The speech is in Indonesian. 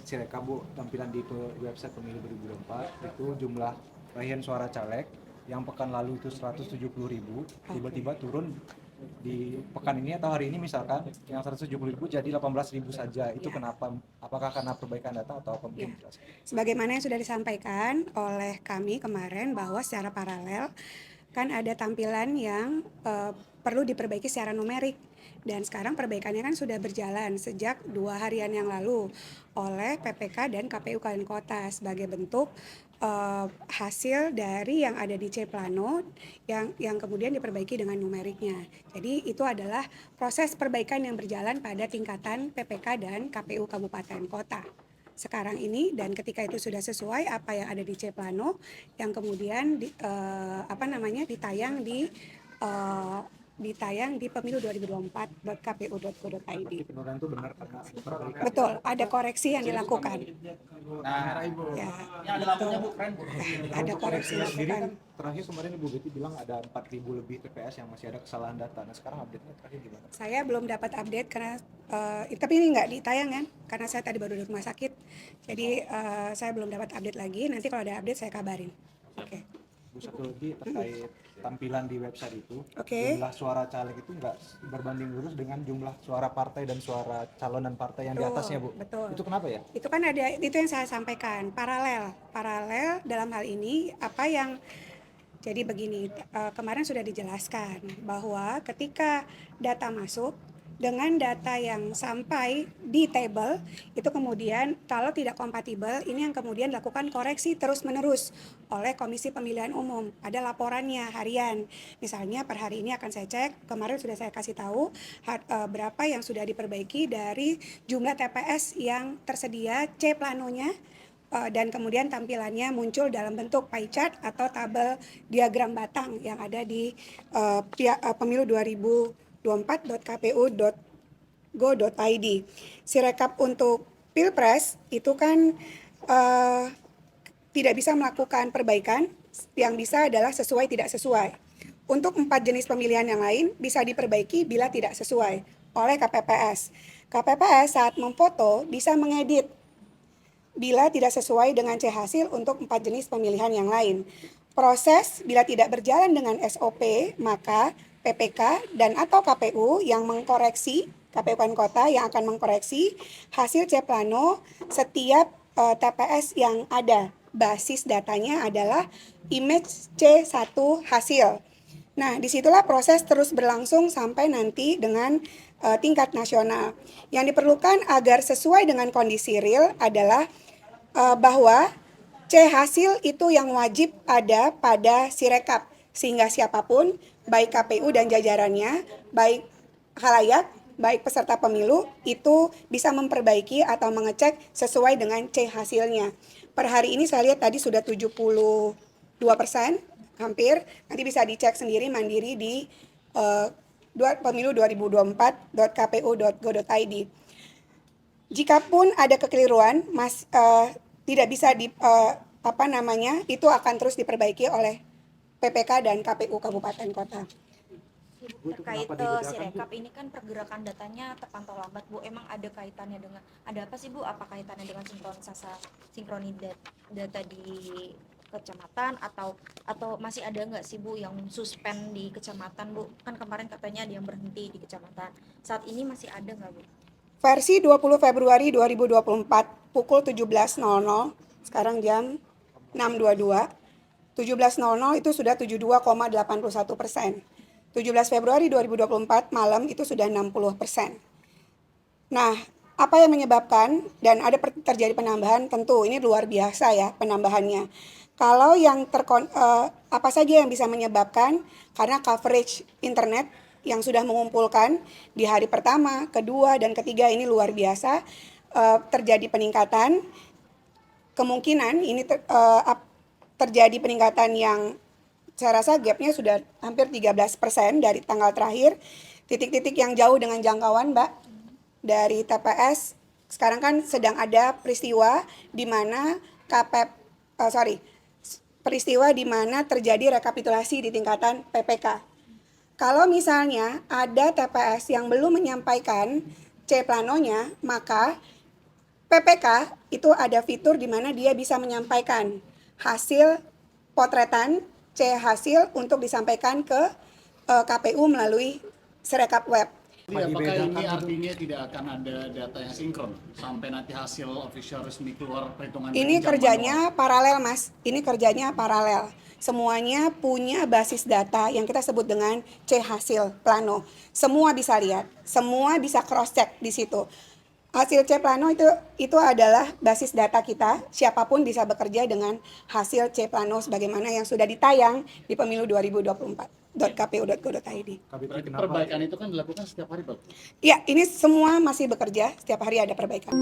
Sirekap Bu, tampilan di website Pemilu 2024 itu jumlah raihan suara caleg yang pekan lalu itu 170.000, tiba-tiba turun di pekan ini atau hari ini misalkan yang 170.000 jadi 18.000 saja. Itu Ya. Kenapa? Apakah karena perbaikan data atau apa? Ya. Mungkin jelas. Sebagaimana yang sudah disampaikan oleh kami kemarin bahwa secara paralel kan ada tampilan yang perlu diperbaiki secara numerik, dan sekarang perbaikannya kan sudah berjalan sejak 2 harian yang lalu oleh PPK dan KPU Kabupaten Kota sebagai bentuk hasil dari yang ada di C Plano yang kemudian diperbaiki dengan numeriknya. Jadi itu adalah proses perbaikan yang berjalan pada tingkatan PPK dan KPU Kabupaten Kota sekarang ini, dan ketika itu sudah sesuai apa yang ada di C Plano yang kemudian ditayang di pemilu 2024.kpu.go.id. Penurunan itu benar karena ada perbaikan. Betul, ada koreksi yang dilakukan. Nah, Ya, ada lampunya Bu, keren Bu. ada koreksi Koreksinya sendiri kan dilakukan. terakhir kemarin Ibu Betty bilang ada 4.000 lebih TPS yang masih ada kesalahan data. Nah sekarang update-nya terakhir gimana? Saya belum dapat update karena tapi ini nggak ditayang kan, karena saya tadi baru dari rumah sakit. Jadi saya belum dapat update lagi. Nanti kalau ada update saya kabarin. Oke. Bu, satu lagi terkait tampilan di website itu, Oke. jumlah suara caleg itu nggak berbanding lurus dengan jumlah suara partai dan suara calonan partai yang di atasnya Bu. Betul. Itu kenapa ya? Itu kan ada, itu yang saya sampaikan, paralel dalam hal ini apa yang jadi begini, kemarin sudah dijelaskan bahwa ketika data masuk dengan data yang sampai di table itu kemudian kalau tidak kompatibel, ini yang kemudian dilakukan koreksi terus menerus oleh Komisi Pemilihan Umum. Ada laporannya harian, misalnya per hari ini akan saya cek, kemarin sudah saya kasih tahu berapa yang sudah diperbaiki dari jumlah TPS yang tersedia C planonya, dan kemudian tampilannya muncul dalam bentuk pie chart atau tabel diagram batang yang ada di pemilu 2024.kpu.go.id. Sirekap untuk Pilpres itu kan tidak bisa melakukan perbaikan, yang bisa adalah sesuai tidak sesuai. Untuk 4 jenis pemilihan yang lain bisa diperbaiki bila tidak sesuai oleh KPPS. KPPS saat memfoto bisa mengedit bila tidak sesuai dengan C hasil untuk 4 jenis pemilihan yang lain. Proses bila tidak berjalan dengan SOP, maka PPK dan atau KPU yang mengkoreksi, KPU Kabupaten Kota yang akan mengkoreksi hasil C Plano setiap TPS yang ada. Basis datanya adalah image C1 hasil. Nah, disitulah proses terus berlangsung sampai nanti dengan tingkat nasional. Yang diperlukan agar sesuai dengan kondisi real adalah bahwa C hasil itu yang wajib ada pada Sirekap, sehingga siapapun, baik KPU dan jajarannya, baik halayak, baik peserta pemilu, itu bisa memperbaiki atau mengecek sesuai dengan C hasilnya. Per hari ini saya lihat tadi sudah 72%, hampir. Nanti bisa dicek sendiri mandiri di pemilu 2024.kpu.go.id. Jikapun ada kekeliruan, tidak bisa itu akan terus diperbaiki oleh PPK dan KPU Kabupaten Kota. Terkait Sirekap ini kan pergerakan datanya terpantau lambat Bu, emang ada kaitannya dengan, ada apa sih Bu, apa kaitannya dengan sinkronisasi data di kecamatan atau masih ada nggak sih Bu yang suspend di kecamatan Bu, kan kemarin katanya ada yang berhenti di kecamatan, saat ini masih ada nggak Bu? Versi 20 Februari 2024 pukul 17.00, sekarang jam 6.22, 17.00 itu sudah 72,81%. 17 Februari 2024 malam itu sudah 60%. Nah, apa yang menyebabkan dan ada terjadi penambahan, tentu ini luar biasa ya penambahannya. Kalau yang apa saja yang bisa menyebabkan, karena coverage internet yang sudah mengumpulkan di hari pertama, kedua, dan ketiga ini luar biasa, terjadi peningkatan. Kemungkinan ini terjadi peningkatan yang saya rasa gapnya sudah hampir 13% dari tanggal terakhir. Titik-titik yang jauh dengan jangkauan, Mbak, dari TPS, sekarang kan sedang ada peristiwa di mana peristiwa di mana terjadi rekapitulasi di tingkatan PPK. Kalau misalnya ada TPS yang belum menyampaikan C planonya, maka PPK itu ada fitur di mana dia bisa menyampaikan hasil potretan C hasil untuk disampaikan ke KPU melalui Sirekap web. Jadi apakah ini artinya tidak akan ada data yang sinkron sampai nanti hasil official resmi keluar perhitungan? Ini kerjanya paralel, Mas. Ini kerjanya paralel. Semuanya punya basis data yang kita sebut dengan C hasil plano. Semua bisa lihat, semua bisa cross check di situ. Hasil C plano itu adalah basis data kita. Siapapun bisa bekerja dengan hasil C plano sebagaimana yang sudah ditayang di pemilu 2024.kpu.go.id. Berarti perbaikan itu kan dilakukan setiap hari, Pak? Ya, ini semua masih bekerja. Setiap hari ada perbaikan.